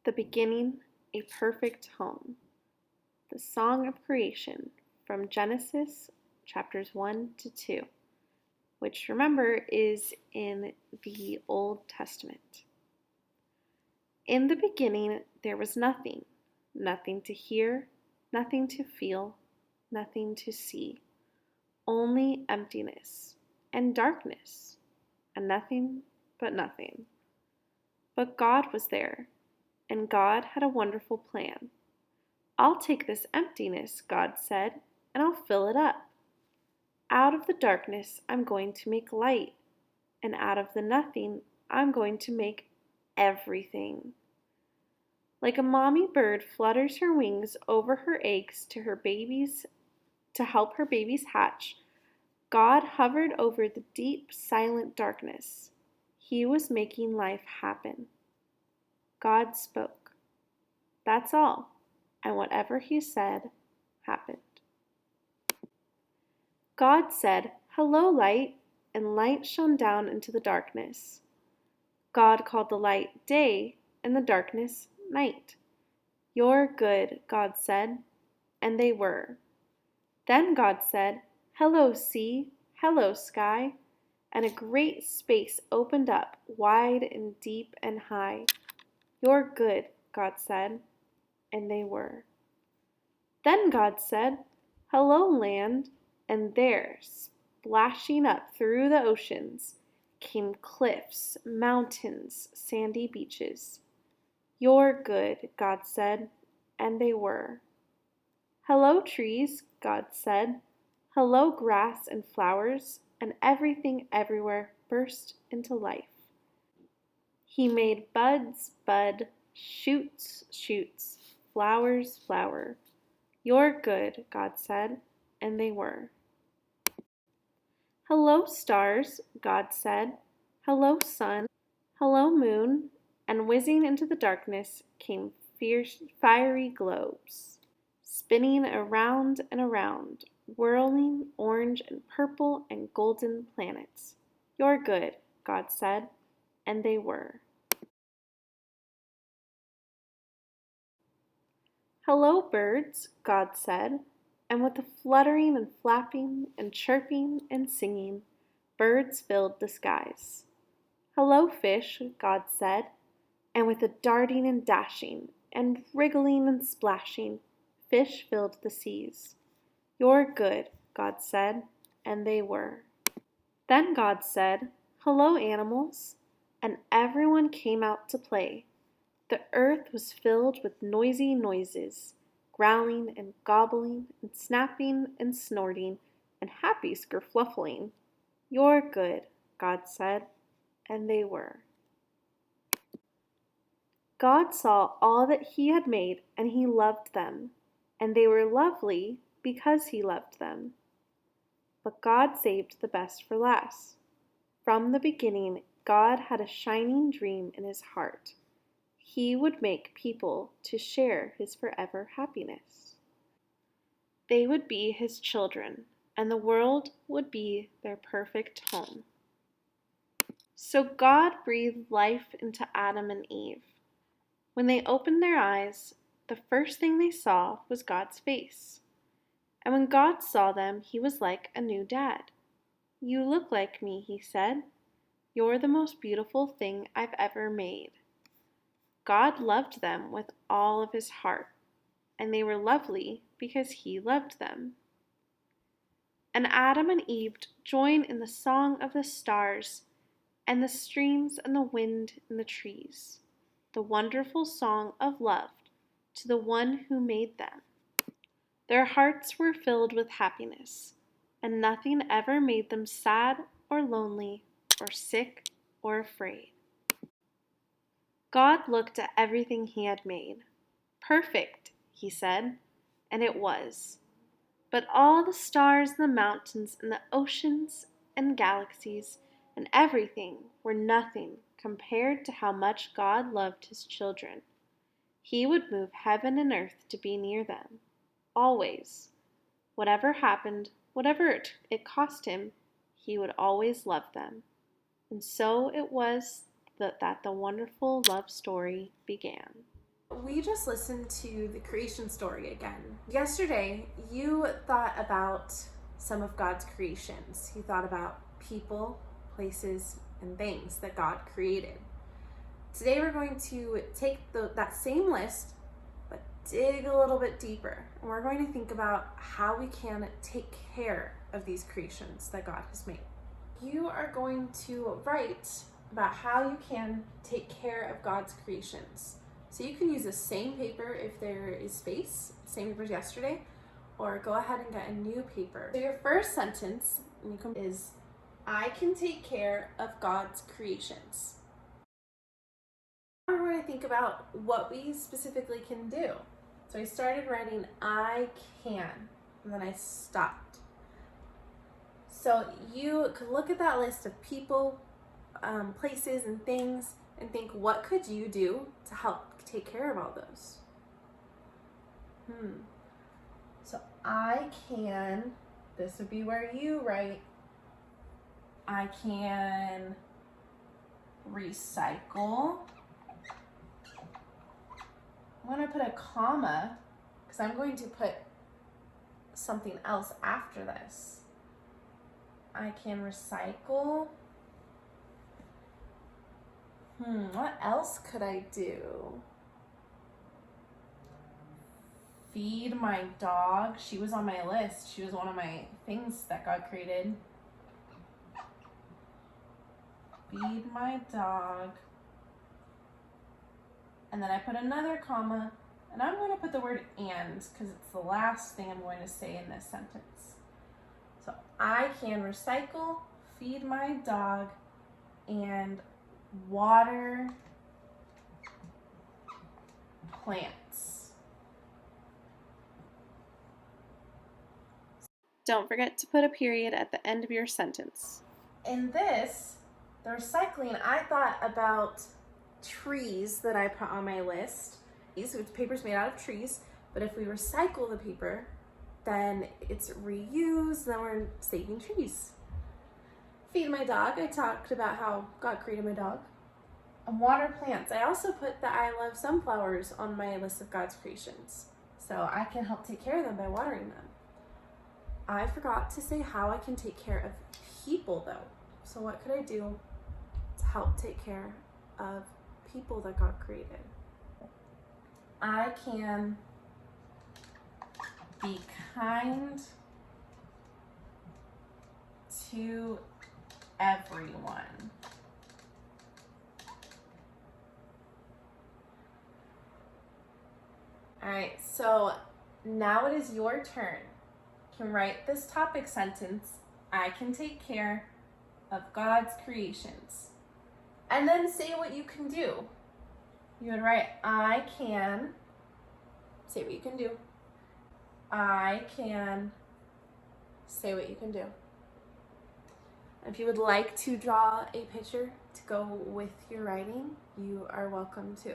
The beginning, a perfect home. The song of creation from Genesis chapters 1 to 2, which remember is in the Old Testament. In the beginning, there was nothing, nothing to hear, nothing to feel, nothing to see, only emptiness and darkness, and nothing but nothing. But God was there, and God had a wonderful plan. I'll take this emptiness, God said, and I'll fill it up. Out of the darkness, I'm going to make light, and out of the nothing, I'm going to make everything. Like a mommy bird flutters her wings over her eggs to help her babies hatch, God hovered over the deep, silent darkness. He was making life happen. God spoke. That's all. And whatever he said happened. God said, "Hello, light," and light shone down into the darkness. God called the light day and the darkness night. "You're good," God said, and they were. Then God said, "Hello, sea, hello, sky," and a great space opened up, wide and deep and high. "You're good," God said, and they were. Then God said, "Hello, land," and there, splashing up through the oceans, came cliffs, mountains, sandy beaches. "You're good," God said, and they were. "Hello, trees," God said. "Hello, grass and flowers," and everything everywhere burst into life. He made buds bud, shoots shoots, flowers flower. "You're good," God said, and they were. "Hello, stars," God said. "Hello, sun. Hello, moon," and whizzing into the darkness came fierce, fiery globes, spinning around and around, whirling orange and purple and golden planets. "You're good," God said, and they were. "Hello, birds," God said, and with the fluttering and flapping and chirping and singing, birds filled the skies. "Hello, fish," God said, and with a darting and dashing and wriggling and splashing, fish filled the seas. "You're good," God said, and they were. Then God said, "Hello, animals," and everyone came out to play. The earth was filled with noisy noises, growling and gobbling and snapping and snorting and happy skerfluffling. "You're good," God said, and they were. God saw all that he had made, and he loved them, and they were lovely because he loved them. But God saved the best for last. From the beginning, God had a shining dream in his heart. He would make people to share his forever happiness. They would be his children, and the world would be their perfect home. So God breathed life into Adam and Eve. When they opened their eyes, the first thing they saw was God's face. And when God saw them, he was like a new dad. "You look like me," he said. "You're the most beautiful thing I've ever made." God loved them with all of his heart, and they were lovely because he loved them. And Adam and Eve joined in the song of the stars and the streams and the wind and the trees, the wonderful song of love to the one who made them. Their hearts were filled with happiness, and nothing ever made them sad or lonely or sick or afraid. God looked at everything he had made. "Perfect," he said, and it was. But all the stars and the mountains and the oceans and galaxies and everything were nothing compared to how much God loved his children. He would move heaven and earth to be near them, always. Whatever happened, whatever it cost him, he would always love them. And so it was that the wonderful love story began. we just listened to the creation story again. Yesterday, you thought about some of God's creations. You thought about people, places, and things that God created. Today, we're going to take that same list, but dig a little bit deeper. And we're going to think about how we can take care of these creations that God has made. You are going to write about how you can take care of God's creations. So you can use the same paper if there is space, same paper as yesterday, or go ahead and get a new paper. So your first sentence is, I can take care of God's creations. Now we're going to think about what we specifically can do. So I started writing, I can, and then I stopped. So you could look at that list of people, places, and things, and think, what could you do to help take care of all those? So I can, this would be where you write, I can recycle. I'm going to put a comma because I'm going to put something else after this. I can recycle. What else could I do? Feed my dog. She was on my list. She was one of my things that God created. Feed my dog. And then I put another comma, and I'm going to put the word and because it's the last thing I'm going to say in this sentence. So I can recycle, feed my dog, and water plants. Don't forget to put a period at the end of your sentence. In this, the recycling, I thought about trees that I put on my list. So paper's made out of trees, but if we recycle the paper, then it's reused, then we're saving trees. Feed my dog, I talked about how God created my dog. And water plants, I also put that I love sunflowers on my list of God's creations. So I can help take care of them by watering them. I forgot to say how I can take care of people though. So what could I do to help take care of people that God created? I can be kind to everyone. All right, so now it is your turn. You can write this topic sentence, I can take care of God's creations. And then say what you can do. You would write, I can, say what you can do. I can, say what you can do. If you would like to draw a picture to go with your writing, you are welcome to.